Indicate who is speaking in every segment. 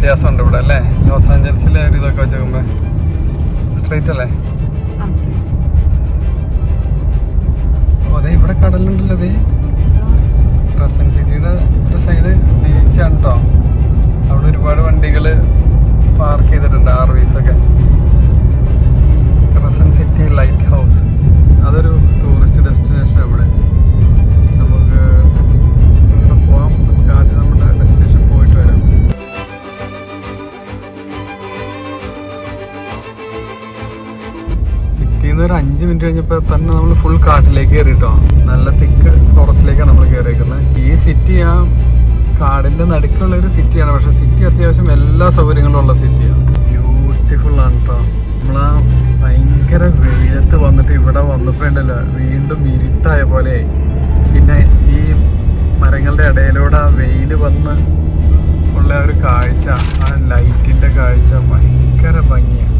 Speaker 1: വ്യത്യാസമുണ്ട് ഇവിടെ അല്ലേ? ലോസ് ആഞ്ചൽസിലെ ഒരു ഇതൊക്കെ വെച്ച് നോക്കുമ്പോൾ സ്ട്രൈറ്റ് അല്ലേ? അതെ, ഇവിടെ കടലുണ്ടല്ലോ. അതെ, ക്രസന്റ് സിറ്റിയുടെ ഒരു സൈഡ് ബീച്ചാണ് കേട്ടോ. അവിടെ ഒരുപാട് വണ്ടികൾ പാർക്ക് ചെയ്തിട്ടുണ്ട്, ആർവീസ് ഒക്കെ. ക്രസന്റ് സിറ്റി ലൈറ്റ് ഹൗസ് അതൊരു ടൂറിസ്റ്റ് ഡെസ്റ്റിനേഷൻ. ഇവിടെ നമുക്ക് ഇവിടെ പോവാം. നമുക്ക് ആദ്യം നമ്മുടെ ഡെസ്റ്റിനേഷൻ പോയിട്ട് വരാം. സിറ്റിയിൽ നിന്ന് ഒരു 5 മിനിറ്റ് കഴിഞ്ഞപ്പോൾ തന്നെ നമ്മൾ ഫുൾ കാട്ടിലേക്ക് കയറി കേട്ടോ. നല്ല തിക്ക് ഫോറസ്റ്റിലേക്കാണ് നമ്മൾ കയറിയിരിക്കുന്നത്. ഈ സിറ്റി ആ കാടിൻ്റെ നടുക്കുള്ള ഒരു സിറ്റിയാണ്. പക്ഷെ സിറ്റി അത്യാവശ്യം എല്ലാ സൗകര്യങ്ങളും ഉള്ള സിറ്റിയാണ്. ബ്യൂട്ടിഫുൾ ആണ് കേട്ടോ. നമ്മളാ ഭയങ്കര വെയിലത്ത് വന്നിട്ട് ഇവിടെ വന്നപ്പോൾ ഉണ്ടല്ലോ, വീണ്ടും ഇരുട്ടായ പോലെ. പിന്നെ ഈ മരങ്ങളുടെ ഇടയിലൂടെ ആ വെയിൽ വന്ന് ഉള്ള ഒരു കാഴ്ച, ആ ലൈറ്റിൻ്റെ കാഴ്ച ഭയങ്കര ഭംഗിയാണ്.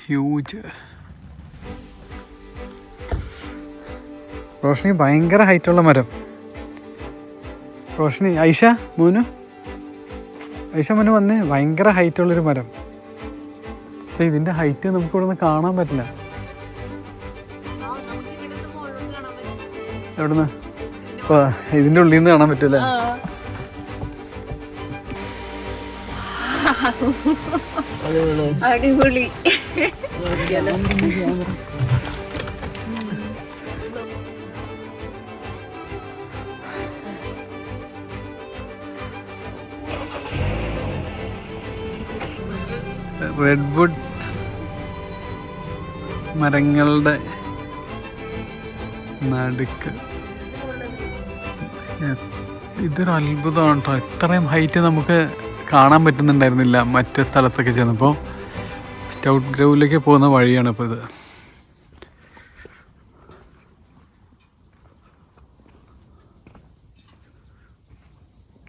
Speaker 1: ഹ്യൂജ്. റോഷ്നി, ഭയങ്കര ഹൈറ്റുള്ള മരം. റോഷ്നി, ഐഷ മോനു വന്നേ. ഭയങ്കര ഹൈറ്റുള്ളൊരു മരം. ഇതിൻ്റെ ഹൈറ്റ് നമുക്ക് ഇവിടെ നിന്ന് കാണാൻ പറ്റില്ല. എവിടുന്ന്? ഇതിൻ്റെ ഉള്ളിൽ നിന്ന് കാണാൻ പറ്റൂലേ?
Speaker 2: അടിപൊളി.
Speaker 1: റെഡ്വുഡ് മരങ്ങളുടെ നടുക്ക്. ഇതൊരു അത്ഭുതമാണ് കേട്ടോ. ഇത്രയും ഹൈറ്റ് നമുക്ക് കാണാൻ പറ്റുന്നുണ്ടായിരുന്നില്ല മറ്റേ സ്ഥലത്തൊക്കെ ചെന്നപ്പോൾ. സ്റ്റൗട്ട് ഗ്രൗവിലേക്ക് പോകുന്ന വഴിയാണ് ഇപ്പോൾ ഇത്.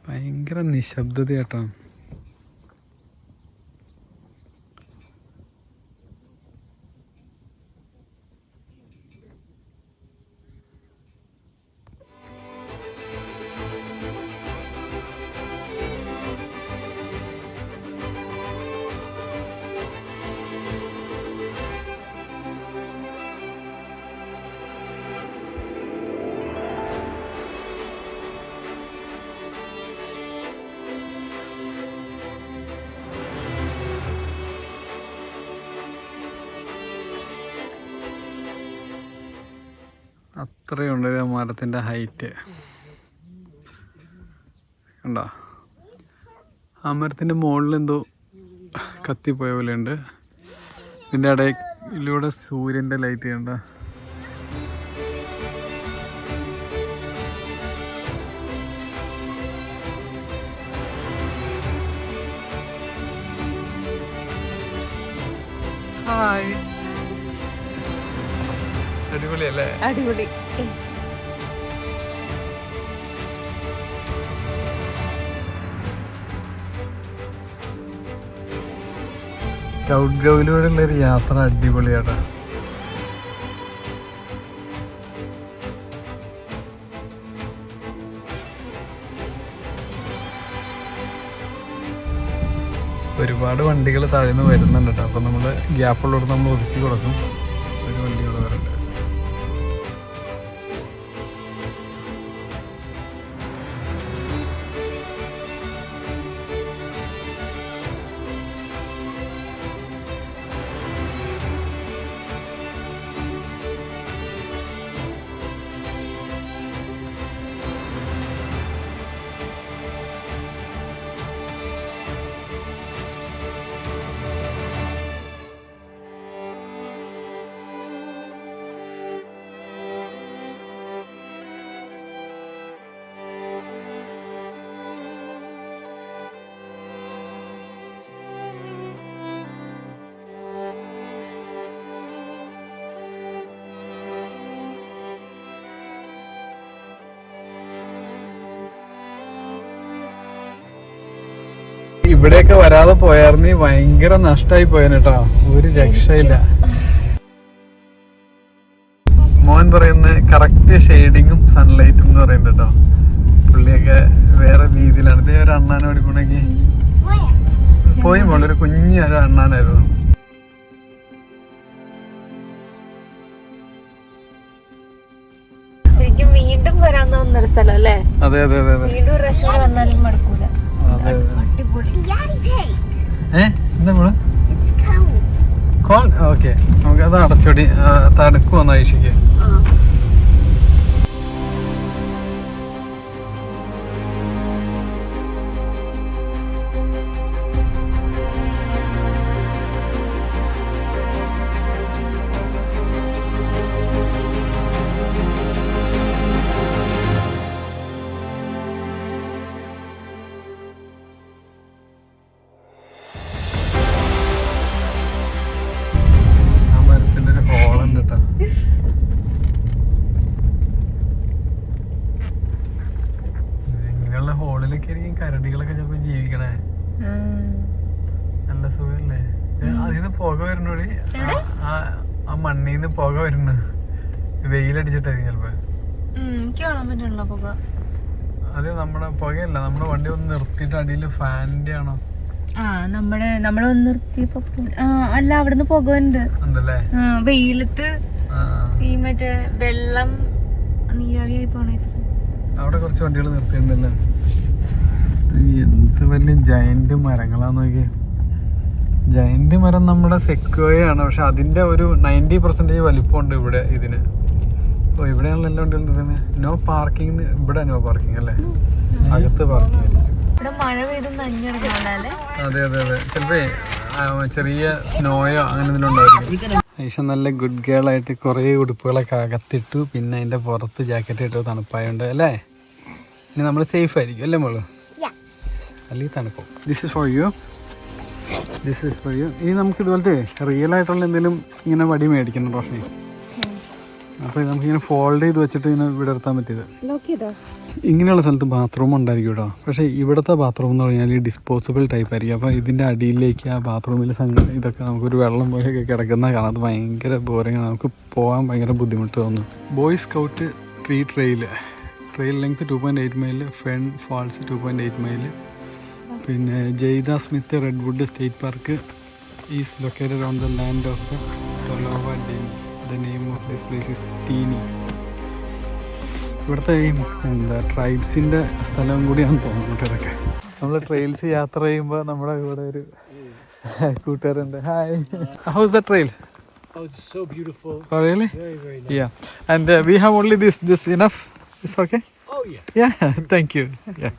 Speaker 1: ഭയങ്കര നിശബ്ദതയാട്ടോ. അത്രയുണ്ട് ഒരു മരത്തിൻ്റെ ഹൈറ്റ്. കണ്ടോ? ആ മരത്തിൻ്റെ മുകളിൽ എന്തോ കത്തിപ്പോയ പോലെ ഉണ്ട്. ഇതിൻ്റെ ഇടയിലൂടെ സൂര്യൻ്റെ ലൈറ്റ് കണ്ടോ? ഹായ്, അടിപൊളിയല്ലേ?
Speaker 2: അടിപൊളി.
Speaker 1: സ്കൗട്ട് ഗ്രൗവിലൂടെയുള്ളൊരു യാത്ര അടിപൊളിയാണ്. ഒരുപാട് വണ്ടികൾ താഴ്ന്ന് വരുന്നുണ്ട് കേട്ടോ. അപ്പം നമ്മൾ ഗ്യാപ്പുള്ളവർ നമ്മൾ ഒതുക്കി കൊടുക്കും. ഒരു വണ്ടികൾ വരണ്ട്. ഇവിടെയൊക്കെ വരാതെ പോയാർന്നീ ഭയങ്കര നഷ്ടമായി പോയേനേട്ടോ, ഒരു രക്ഷയില്ല. മോൻ പറയുന്നത് കറക്റ്റ് ഷെയ്ഡിങ്ങും സൺലൈറ്റും എന്ന് പറയുന്നത് കേട്ടോ. പുള്ളിയൊക്കെ വേറെ രീതിയിലാണ്. ഇതേ ഒരു അണ്ണാനെ പഠിക്കണമെങ്കിൽ പോയി മോളൊരു കുഞ്ഞ് ഒരു അണ്ണാനായിരുന്നു.
Speaker 2: ശരിക്കും വീണ്ടും വരാൻ തോന്നുന്നൊരു സ്ഥലം അല്ലേ?
Speaker 1: അതെ അതെ അതെ അതെ.
Speaker 2: വീണ്ടും റഷ് വന്നാലും മടുക്കൂല.
Speaker 1: എന്താ മോള് കോൾ? ഓക്കെ, നമുക്കത് അടച്ചോടി തണുക്കുവന്ന ഐഷിക്ക്. ഇങ്ങനെയുള്ള ഹോളിലൊക്കെ ആയിരിക്കും കരടികളൊക്കെ ചിലപ്പോ ജീവിക്കണേ. നല്ല സുഖല്ലേ? അതിന്ന് പുക വരണോടി, ആ മണ്ണീന്ന് പുക വരണ, വെയിലടിച്ചിട്ടായിരിക്കും ചിലപ്പോ. അത് നമ്മുടെ പുകയല്ല, നമ്മുടെ വണ്ടി ഒന്ന് നിർത്തിയിട്ട് അടിയില് ഫാനിന്റെ ആണോ?
Speaker 2: നമ്മളൊന്ന് നിർത്തിയപ്പോ അല്ല, അവിടുന്ന് പുക ഉണ്ടല്ലേ വെയിലത്ത്. ഈ മറ്റേ വെള്ളം നീരാവിയായി പോണായിരിക്കും.
Speaker 1: അവിടെ കുറച്ച് വണ്ടികൾ നിർത്തിയിട്ടുണ്ടല്ലോ. എന്ത് വലിയ ജയന്റ് മരങ്ങളാന്ന് നോക്കിയേ. ജയന്റ് മരം നമ്മുടെ സെക്വോയാണ്, പക്ഷെ അതിന്റെ ഒരു 90% വലിപ്പമുണ്ട് ഇവിടെ ഇതിന്. ഓ, ഇവിടെയാണല്ലോ എല്ലാ വണ്ടികളും നിർത്തുന്നത്. നോ പാർക്കിംഗ്, ഇവിടെ നോ പാർക്കിംഗ് അല്ലേ? അകത്ത് പാർക്കിംഗ് ആയിരിക്കും. അതെ അതെ അതെ, ചിലപ്പോ ചെറിയ സ്നോയോ അങ്ങനെ എന്തെങ്കിലും ഉണ്ടായിരിക്കും. ഐഷ നല്ല ഗുഡ് ഗേൾ ആയിട്ട് കുറേ ഉടുപ്പുകളൊക്കെ അകത്തിട്ടു, പിന്നെ അതിന്റെ പുറത്ത് ജാക്കറ്റ് ഇട്ടു, തണുപ്പായുണ്ട് അല്ലേ? ഇനി നമ്മൾ സേഫ് ആയിരിക്കും അല്ലേ മോള്? അല്ലെങ്കിൽ തണുപ്പും. This is for you, this is for you. ഇനി നമുക്ക് ഇതുപോലത്തെ റിയൽ ആയിട്ടുള്ള എന്തെങ്കിലും ഇങ്ങനെ വടി മേടിക്കണം റോഷനി. അപ്പോൾ നമുക്കിങ്ങനെ ഫോൾഡ് ചെയ്ത് വെച്ചിട്ട് ഇങ്ങനെ ഇവിടെ എടുത്താൻ പറ്റിയത്. ഇങ്ങനെയുള്ള സ്ഥലത്ത് ബാത്റൂം ഉണ്ടായിരിക്കും കേട്ടോ. പക്ഷേ ഇവിടുത്തെ ബാത്റൂം എന്ന് പറഞ്ഞാൽ ഈ ഡിസ്പോസിബിൾ ടൈപ്പ് ആയിരിക്കും. അപ്പോൾ ഇതിൻ്റെ അടിയിലേക്ക് ആ ബാത്റൂമിൽ ഇതൊക്കെ നമുക്കൊരു വെള്ളം പോലെയൊക്കെ കിടക്കുന്ന കാണാം. അത് ഭയങ്കര ബോറിങ്ങാണ്, നമുക്ക് പോകാൻ ഭയങ്കര ബുദ്ധിമുട്ട് തോന്നും. Boy Scout Tree Trail length 2.8 mile, Fern Falls 2.8 mile. പിന്നെ Jedediah Smith Redwood State Park is located on the land of the Tolowa Deni. The name of this place is Teeni. ഇവിടുത്തെ ഈ ട്രൈബ്സിൻ്റെ സ്ഥലം കൂടിയാണെന്ന് തോന്നുന്നു ഇതൊക്കെ. നമ്മൾ ട്രെയിൽസ് യാത്ര ചെയ്യുമ്പോൾ നമ്മുടെ ഇവിടെ ഒരു കൂട്ടുകാരുണ്ട്. Hi, how is the trail?
Speaker 3: Oh, it's so beautiful.
Speaker 1: Oh, really?
Speaker 3: Very, very nice.
Speaker 1: Yeah. And we have only this enough? It's okay?
Speaker 3: Oh, yeah.
Speaker 1: Yeah, thank you. Yeah.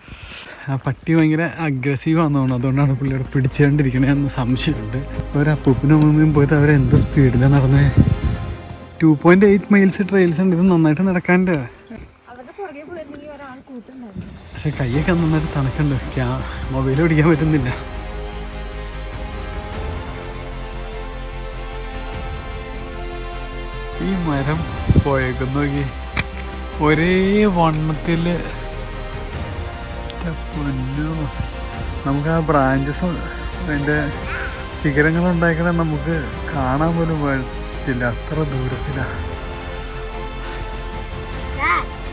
Speaker 1: ആ പട്ടി ഭയങ്കര അഗ്രസീവ് ആണെന്ന് തോന്നുന്നു, അതുകൊണ്ടാണ് പുള്ളിയുടെ പിടിച്ചുകൊണ്ടിരിക്കണേന്ന് സംശയമുണ്ട്. ഒരപ്പൂപ്പിനും അമ്മയും പോയിട്ട് അവരെന്ത് സ്പീഡിലാണ് നടന്നത്. 2.8 മൈൽസ് ട്രെയിൽസ് ഉണ്ട്. ഇത് നന്നായിട്ട് നടക്കാണ്ട്. പക്ഷെ കൈയൊക്കെ നന്നായിട്ട് തണുക്കുന്നുണ്ട്. മൊബൈൽ പിടിക്കാൻ പറ്റുന്നില്ല. ഈ മരം പോയേക്കും നോക്കി, ഒരേ വണ്ണത്തിൽ. നമുക്ക് ആ ബ്രാഞ്ചസും അതിൻ്റെ ശിഖരങ്ങളുണ്ടാക്കണ നമുക്ക് കാണാൻ പോലും പറ്റില്ല, അത്ര ദൂരത്തിലാണ്.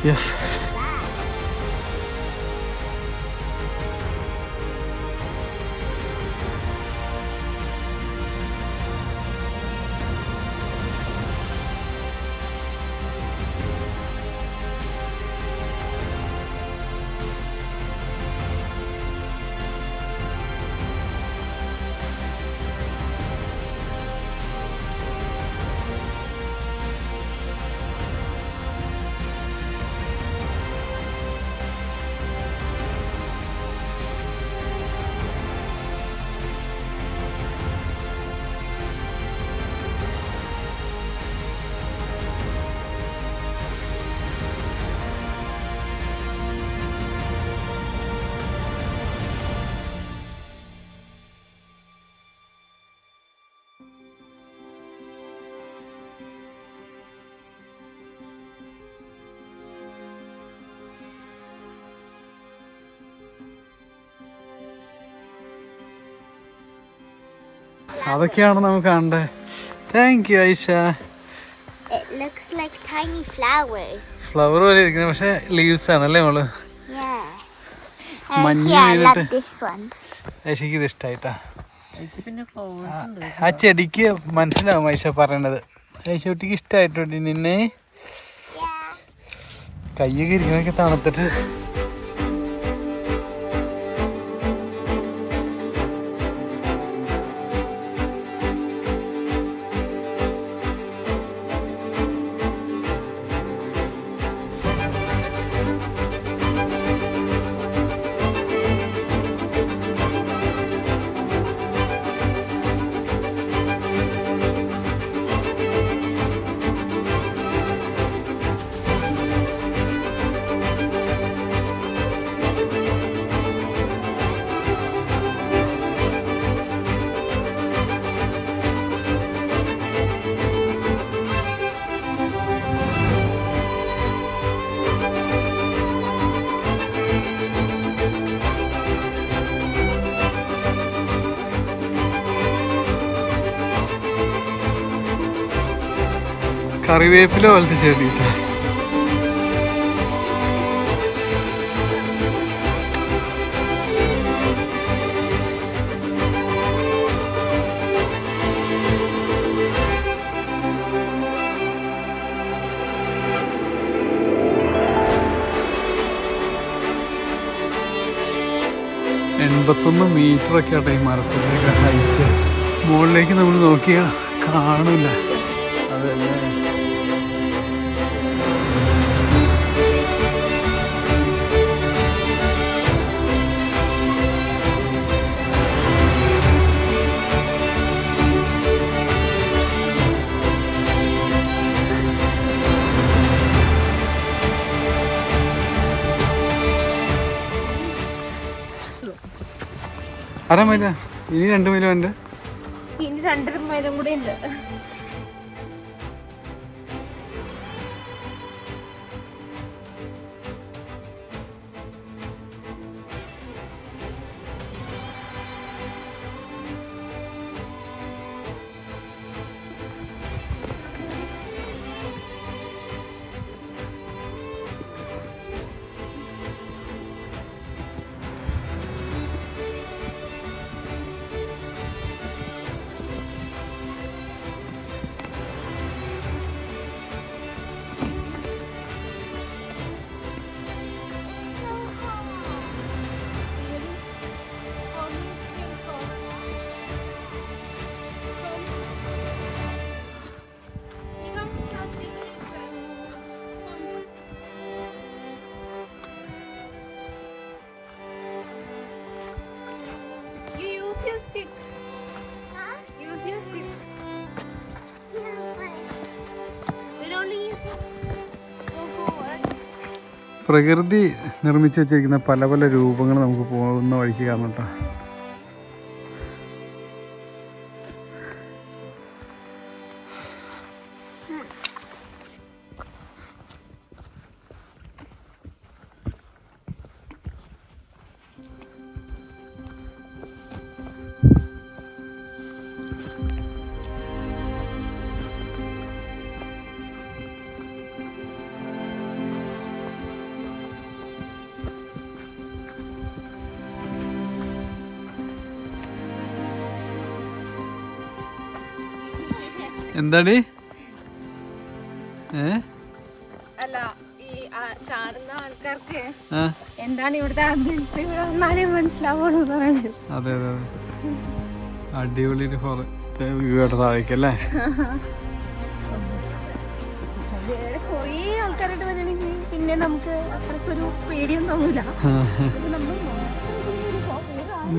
Speaker 1: യെസ്, അതൊക്കെയാണ് നമുക്ക് കാണണ്ടേ. Thank you Aisha.
Speaker 4: It looks like tiny flowers.
Speaker 1: Flower പോലെ ഇരിക്കുന്നത്, പക്ഷെ ലീവ്സ് ആണല്ലേ മോള്.
Speaker 4: Yeah.
Speaker 1: മഞ്ഞ്
Speaker 4: Yeah, I love
Speaker 1: വീണിട്ട്
Speaker 4: this one.
Speaker 1: ഐഷയ്ക്ക് ഇത് ഇഷ്ടായിട്ടാ. ആ ചെടിക്ക് മനസ്സിലാവും ഐഷ പറയണത്. ഐഷ കുട്ടിക്ക് ഇഷ്ടമായിട്ടോ നിന്നെ.
Speaker 4: Yeah.
Speaker 1: കയ്യൊക്കെ ഇരിക്കണൊക്കെ തണുത്തിട്ട്. കറിവേപ്പില പോലത്തെ ചെടിയിട്ടാ. മീറ്ററൊക്കെ ആട്ടെ ഈ മരത്തിൻ്റെയൊക്കെ ഹൈറ്റ്. മുകളിലേക്ക് നമ്മൾ നോക്കിയാൽ കാണില്ല. അതല്ലേ അര മൈല, ഇനി 2 മൈലും ഉണ്ട്.
Speaker 2: ഇനി 2.5 മൈലും കൂടെ ഉണ്ട്.
Speaker 1: പ്രകൃതി നിർമ്മിച്ചു വെച്ചിരിക്കുന്ന പല പല രൂപങ്ങൾ നമുക്ക് പോകുന്ന വഴിക്ക് കാണണം കേട്ടോ. എന്താടി?
Speaker 2: അല്ല, ഈ കാണുന്ന ആൾക്കാർക്ക് എന്താണ് ഇവിടുത്തെ ആംബിയൻസ്, ഇവിടെ വന്നാലേ മനസ്സിലാവുള്ളൂ.
Speaker 1: അതെ അതെ, അടിപൊളി വ്യൂ താഴേക്കല്ലേ.
Speaker 2: കൊറേ ആൾക്കാരായിട്ട് വരണമെങ്കിൽ പിന്നെ നമുക്ക് അത്രക്കൊരു പേടിയൊന്നും തോന്നൂല.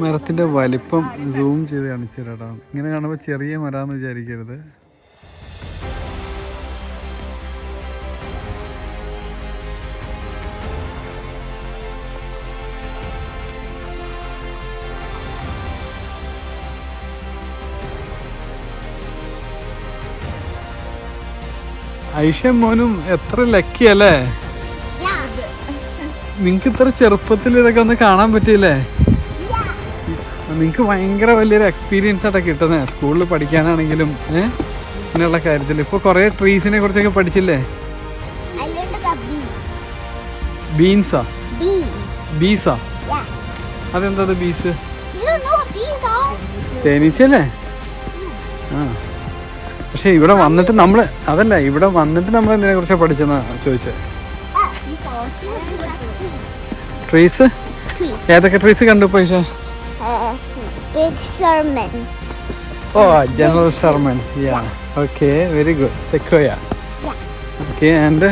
Speaker 1: മരത്തിന്റെ വലിപ്പം സൂം ചെയ്ത് കാണിച്ചു തരാട്ടോ. ഇങ്ങനെ കാണുമ്പോൾ ചെറിയ മരാന്ന് വിചാരിക്കരുത്. ഐഷ മോനും എത്ര ലക്കി അല്ലേ, നിങ്ങക്ക് ഇത്ര ചെറുപ്പത്തിൽ ഇതൊക്കെ ഒന്ന് കാണാൻ പറ്റിയില്ലേ. നിങ്ങൾക്ക് ഭയങ്കര വലിയൊരു എക്സ്പീരിയൻസ് ആയിട്ടൊക്കെ കിട്ടുന്നത് സ്കൂളിൽ പഠിക്കാനാണെങ്കിലും ഇങ്ങനെയുള്ള കാര്യത്തിൽ. ഇപ്പോൾ കുറേ ട്രീസിനെ കുറിച്ചൊക്കെ പഠിച്ചില്ലേ?
Speaker 4: I learned about bees.
Speaker 1: ബീൻസാ?
Speaker 4: Bees.
Speaker 1: ബീസാ?
Speaker 4: Yeah.
Speaker 1: അതെന്താ ബീസ്?
Speaker 4: You don't know what bees are?
Speaker 1: തേനീച്ചല്ലേ? ആ, പക്ഷെ ഇവിടെ വന്നിട്ട് നമ്മൾ അതല്ല, ഇവിടെ വന്നിട്ട് നമ്മൾ എന്തിനെ കുറിച്ചാണ് പഠിച്ചെന്നാ ചോദിച്ചത്. ട്രീസ്? ഏതൊക്കെ ട്രീസ് കണ്ടു പൈസ?
Speaker 4: Big Sherman.
Speaker 1: Oh, General Sherman. Yeah, okay, very good. Sequoia. Okay, and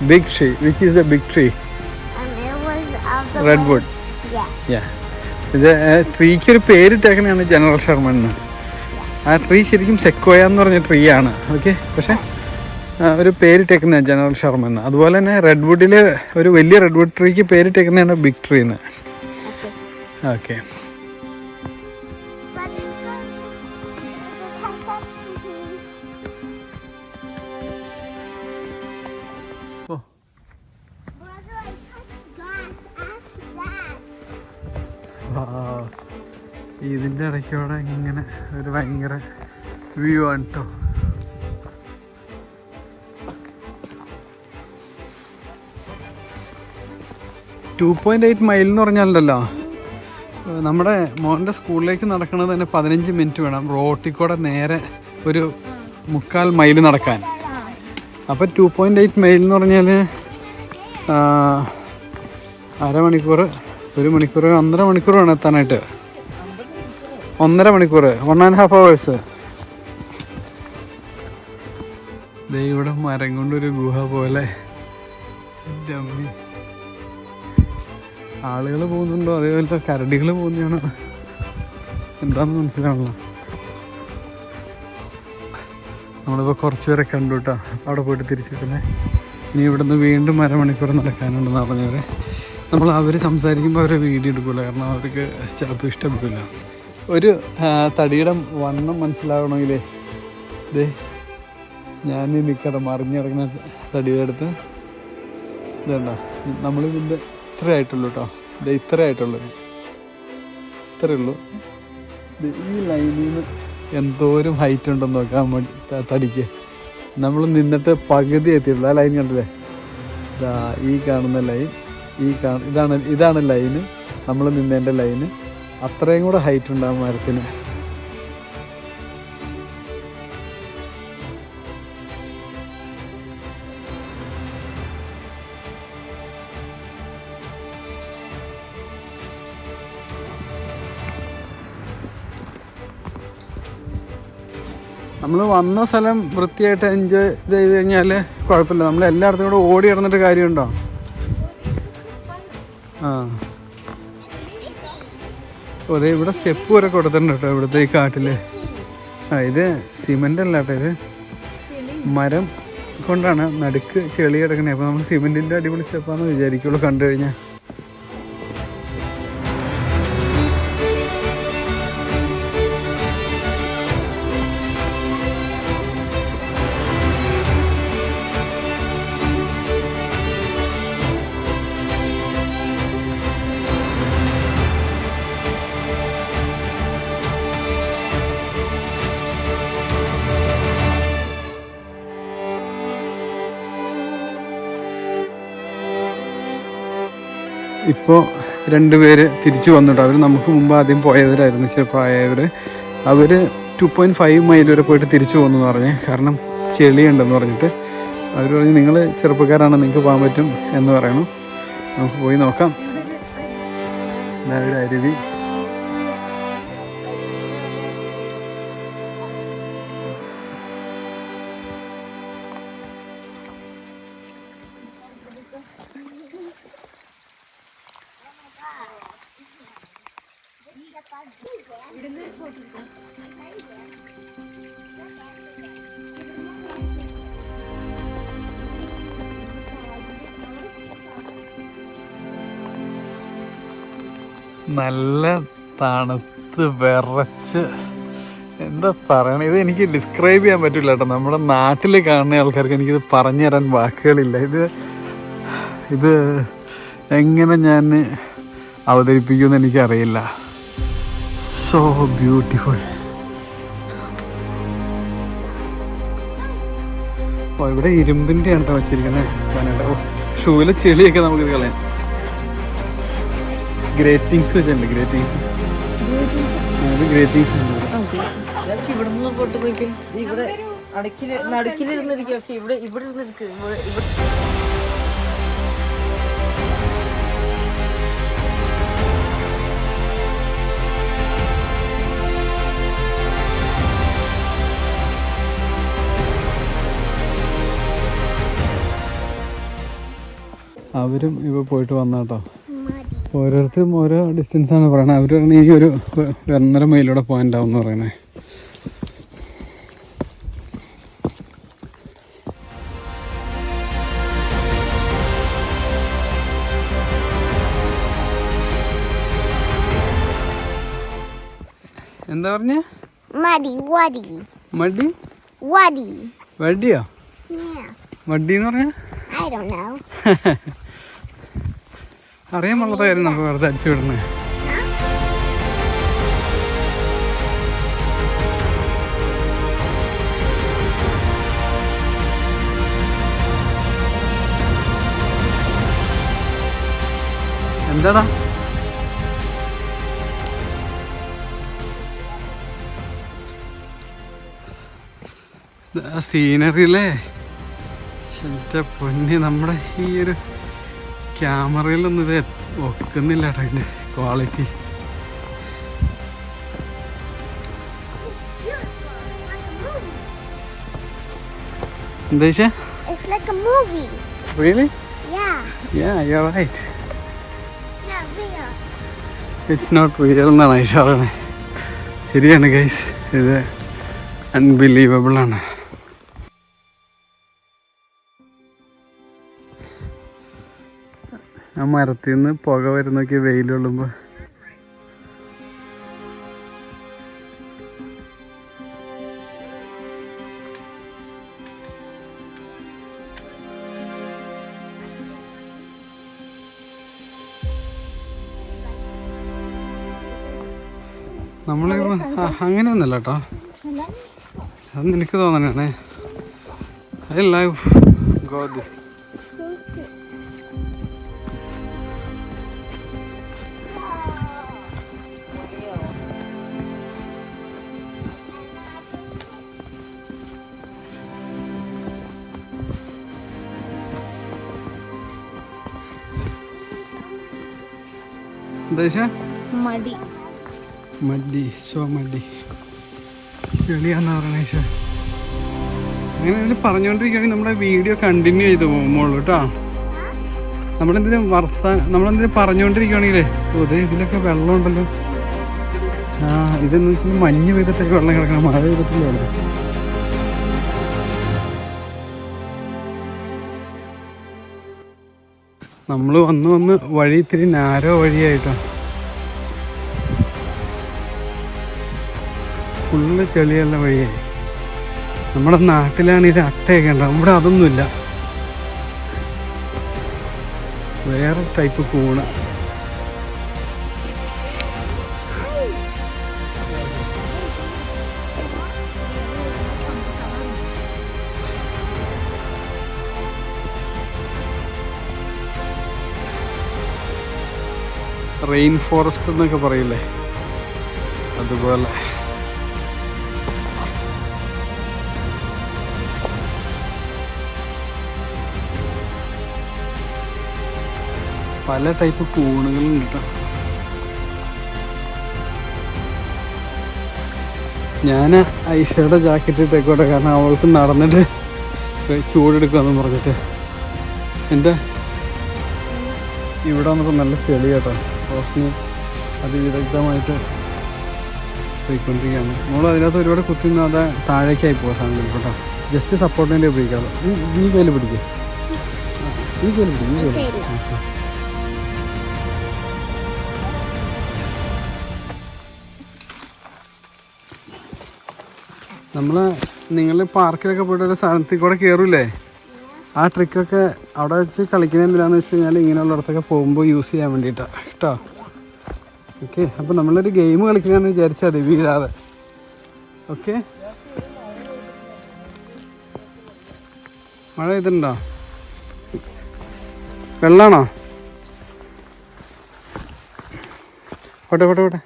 Speaker 1: big tree. Which is the big tree?
Speaker 4: It was of the
Speaker 1: redwood.
Speaker 4: Yeah.
Speaker 1: Yeah, ഇത് ട്രീക്ക് ഒരു പേരിട്ടേക്കണയാണ് ജനറൽ ഷർമൻ എന്ന്. ആ ട്രീ ശരിക്കും സെക്കോയ എന്ന് പറഞ്ഞ ട്രീ ആണ്. ഓക്കെ, പക്ഷെ ഒരു പേരിട്ടേക്കുന്ന ജനറൽ ഷർമൻ എന്ന്. അതുപോലെ തന്നെ റെഡ്വുഡിൽ ഒരു വലിയ റെഡ്വുഡ് ട്രീക്ക് പേരിട്ടേക്കുന്നതാണ് ബിഗ് ട്രീ എന്ന്. ഓക്കെ, ഓ, ഇതിൻ്റെ ഇടയ്ക്കൂടെ ഇങ്ങനെ ഒരു ഭയങ്കര വ്യൂ ആണ് കേട്ടോ. ടു 2.8 മൈൽ എന്ന് പറഞ്ഞാലുണ്ടല്ലോ, നമ്മുടെ മോൻ്റെ സ്കൂളിലേക്ക് നടക്കുന്നത് തന്നെ 15 മിനിറ്റ് വേണം റോട്ടിൽ കൂടെ നേരെ ഒരു 3/4 മൈൽ നടക്കാൻ. അപ്പോൾ 2.8 മൈൽ എന്ന് പറഞ്ഞാൽ അരമണിക്കൂർ, 1 മണിക്കൂർ, 1.5 മണിക്കൂർ വേണം എത്താനായിട്ട്. 1.5 മണിക്കൂർ, 1.5 hours. ദേ ഇവിടെ മരം കൊണ്ടൊരു ഗുഹ പോലെ. ആളുകൾ പോകുന്നുണ്ടോ അതേപോലെ കരടികൾ പോകുന്നതാണോ എന്താണെന്ന് മനസ്സിലാവണല്ലോ. നമ്മളിപ്പോൾ കുറച്ച് പേരെ കണ്ടു കേട്ടോ, അവിടെ പോയിട്ട് തിരിച്ചിട്ടേ. ഇനി ഇവിടുന്ന് വീണ്ടും അരമണിക്കൂർ നടക്കാനുണ്ടെന്ന് പറഞ്ഞവരെ. നമ്മൾ അവർ സംസാരിക്കുമ്പോൾ അവരെ വീഡിയോ എടുക്കില്ല, കാരണം അവർക്ക് ചിലപ്പോൾ ഇഷ്ടപ്പെടില്ല. ഒരു തടിയുടെ വണ്ണം മനസ്സിലാവണമെങ്കിലേ ഇതേ ഞാൻ നിൽക്കട്ടെ മറിഞ്ഞിറങ്ങുന്ന തടിയുടെ അടുത്ത് ഇതുണ്ടോ, നമ്മളിതിൻ്റെ ഇത്രേ ആയിട്ടുള്ളൂ കേട്ടോ. ഇത് ഇത്രേ ആയിട്ടുള്ളൂ, ഇത്രയേ ഉള്ളൂ. ഈ ലൈനിൽ നിന്ന് എന്തോരം ഹൈറ്റ് ഉണ്ടെന്ന് നോക്കാൻ വേണ്ടി തടിക്ക്. നമ്മൾ നിന്നിട്ട് പകുതി എത്തിയിട്ടുള്ളൂ. ആ ലൈൻ കണ്ടില്ലേ, ഇതാ ഈ കാണുന്ന ലൈൻ, ഇതാണ് ലൈന്, നമ്മൾ നിന്നതിൻ്റെ ലൈന്. അത്രയും കൂടെ ഹൈറ്റ് ഉണ്ടാകും മരത്തിന്. നമ്മൾ വന്ന സ്ഥലം വൃത്തിയായിട്ട് എൻജോയ് ചെയ്ത് കഴിഞ്ഞാൽ കുഴപ്പമില്ല. നമ്മൾ എല്ലായിടത്തും കൂടെ ഓടി ഇറന്നിട്ട് കാര്യമുണ്ടോ? ആ, അതെ, ഇവിടെ സ്റ്റെപ്പ് വരെ കൊടുത്തിട്ടുണ്ട് കേട്ടോ ഇവിടുത്തെ ഈ കാട്ടിൽ. ആ, ഇത് സിമെൻ്റ് അല്ല കേട്ടോ, ഇത് മരം കൊണ്ടാണ് നടുക്ക് ചെളി കിടക്കണേ. അപ്പോൾ നമ്മൾ സിമെൻറ്റിൻ്റെ അടിപൊളി സ്റ്റെപ്പാണെന്ന് വിചാരിക്കുള്ളൂ കണ്ടു കഴിഞ്ഞാൽ. ഇപ്പോൾ 2 പേര് തിരിച്ചു വന്നിട്ട്, അവർ നമുക്ക് മുമ്പ് ആദ്യം പോയവരായിരുന്നു, ചെറുപ്പമായവർ. അവർ 2.5 മൈൽ വരെ പോയിട്ട് തിരിച്ചു പോകുന്നു എന്ന് പറഞ്ഞേ, കാരണം ചെളിയുണ്ടെന്ന് പറഞ്ഞിട്ട്. അവർ പറഞ്ഞ് നിങ്ങൾ ചെറുപ്പക്കാരാണ്, നിങ്ങൾക്ക് പോകാൻ പറ്റും എന്ന് പറയണം. നമുക്ക് പോയി നോക്കാം. ഒരു അരുവി. നല്ല തണുത്ത് വിറച്ച് എന്താ പറയണ, ഇത് എനിക്ക് ഡിസ്ക്രൈബ് ചെയ്യാൻ പറ്റില്ല കേട്ടോ. നമ്മുടെ നാട്ടിൽ കാണുന്ന ആൾക്കാർക്ക് എനിക്കിത് പറഞ്ഞു തരാൻ വാക്കുകളില്ല. ഇത് എങ്ങനെ ഞാൻ അവതരിപ്പിക്കുമെന്ന് എനിക്കറിയില്ല. So beautiful. ഓ ഇവിടെ ഇരുമ്പിൻ്റെ ആണ് വെച്ചിരിക്കുന്നത്. ഓ ഷൂവിലെ ചെളിയൊക്കെ നമുക്ക് കളയാം. ഗ്രേറ്റിങ്സ് വെച്ചിട്ടുണ്ട്. ഗ്രേറ്റിങ്സ്
Speaker 5: ഇവിടുന്ന് പൊട്ട് നോക്കും. ഇവിടെ നടുക്കിലിരുന്നിരിക്കും. പക്ഷെ ഇവിടെ ഇരുന്നിരിക്കും.
Speaker 1: അവരും ഇപ്പോൾ പോയിട്ട് വന്നാട്ടോ. ഓരോരുത്തരും ഓരോ ഡിസ്റ്റൻസാണ് പറയുന്നത്. അവർ പറഞ്ഞാൽ ഈ ഒരു 1.5 മൈലിലൂടെ പോയിൻ്റാവും എന്ന് പറയുന്നത്. എന്താ പറഞ്ഞ? മടി വടിയോ? വടി എന്ന് പറഞ്ഞ അറിയാൻ പാടുള്ള കാര്യം നമുക്ക് വെറുതെ അടിച്ചു വിടുന്നത്. എന്താടാ സീനറിയില്ലേ? എൻ്റെ പൊന്നി, നമ്മുടെ ഈ ഒരു ക്യാമറയിലൊന്നും ഇത് ഒക്കുന്നില്ല കേട്ടോ ഇതിൻ്റെ ക്വാളിറ്റി. എന്താ വെച്ചാ?
Speaker 4: It's like a movie.
Speaker 1: Really?
Speaker 4: Yeah,
Speaker 1: you're right.
Speaker 4: real.
Speaker 1: It's not real എന്നാണ് ഐഷ പറയുന്നത്. ശരിയാണ് ഗൈസ്, ഇത് അൺബിലീവബിൾ ആണ്. ആ മരത്തിൽ നിന്ന് പുക വരുന്നൊക്കെ വെയിൽ കൊള്ളുമ്പോൾ നമ്മളിപ്പോൾ അങ്ങനെയൊന്നുമല്ല കേട്ടോ. അത് എനിക്ക് തോന്നണേ. I love go this. മടി സോ മടി ചെളിയാന്ന് പറയണ ഈശ. അങ്ങനെ ഇതിൽ പറഞ്ഞുകൊണ്ടിരിക്കുകയാണെങ്കിൽ നമ്മുടെ വീഡിയോ കണ്ടിന്യൂ ചെയ്ത് പോകുമ്പോളൂ കേട്ടോ. നമ്മളെന്തിനും പറഞ്ഞുകൊണ്ടിരിക്കുകയാണെങ്കിലേ അതെ ഇതിലൊക്കെ വെള്ളം ഉണ്ടല്ലോ. ഇതെന്ന് വെച്ചാൽ മഞ്ഞ് പെയ്തിട്ടൊക്കെ വെള്ളം കിടക്കണം, മഴ പെയ്തിട്ടില്ല വെള്ളം. നമ്മൾ വന്ന് വഴി ഇത്തിരി നാരോ വഴിയായിട്ടോ. ഫുള്ള് ചെളിയുള്ള വഴിയായി. നമ്മുടെ നാട്ടിലാണ് ഇത് അട്ടയൊക്കെ ഉണ്ടാവും, ഇവിടെ അതൊന്നുമില്ല. വേറെ ടൈപ്പ് കൂണ്. റെയിൻ ഫോറസ്റ്റ് എന്നൊക്കെ പറയില്ലേ, അതുപോലെ. പല ടൈപ്പ് കൂണുകളുണ്ട് കേട്ടോ. ഞാൻ ഐഷയുടെ ജാക്കറ്റ് ഇട്ടേക്കോട്ടെ, കാരണം അവൾക്ക് നടന്നിട്ട് ചൂടെടുക്കാന്ന് പറഞ്ഞിട്ട്. എന്താ ഇവിടെ വന്നപ്പോൾ നല്ല ചെളി കേട്ടോ. റോഷ്നി അതിവിദഗ്ധമായിട്ട് പോയിക്കൊണ്ടിരിക്കുകയാണ്. നമ്മൾ അതിനകത്ത് ഒരുപാട് കുത്തി അത് താഴേക്കായി പോകാൻ സാധനം കേട്ടോ. ജസ്റ്റ് സപ്പോർട്ട് വേണ്ടി ഉപയോഗിക്കാതെ. ഈ കയ്യിൽ പിടിക്കുക, ഈ കയ്യിൽ പിടിക്കും, ഈ കയ്യിൽ. നിങ്ങൾ പാർക്കിലൊക്കെ പോയിട്ട് ഒരു സ്ഥലത്തിൽ കൂടെ കയറൂലേ, ആ ട്രിക്കൊക്കെ അവിടെ വെച്ച് കളിക്കുന്നത് എന്തിനാന്ന് വെച്ച് കഴിഞ്ഞാൽ ഇങ്ങനെയുള്ളിടത്തൊക്കെ പോകുമ്പോൾ യൂസ് ചെയ്യാൻ വേണ്ടിയിട്ടാണ് കേട്ടോ. ഓക്കെ, അപ്പോൾ നമ്മളൊരു ഗെയിം കളിക്കാമെന്ന് വിചാരിച്ചാൽ മതി, വീഴാതെ. ഓക്കെ, മഴ ഇതുണ്ടോ? വെള്ളാണോ? പോട്ടെ പോട്ടെ പോട്ടെ.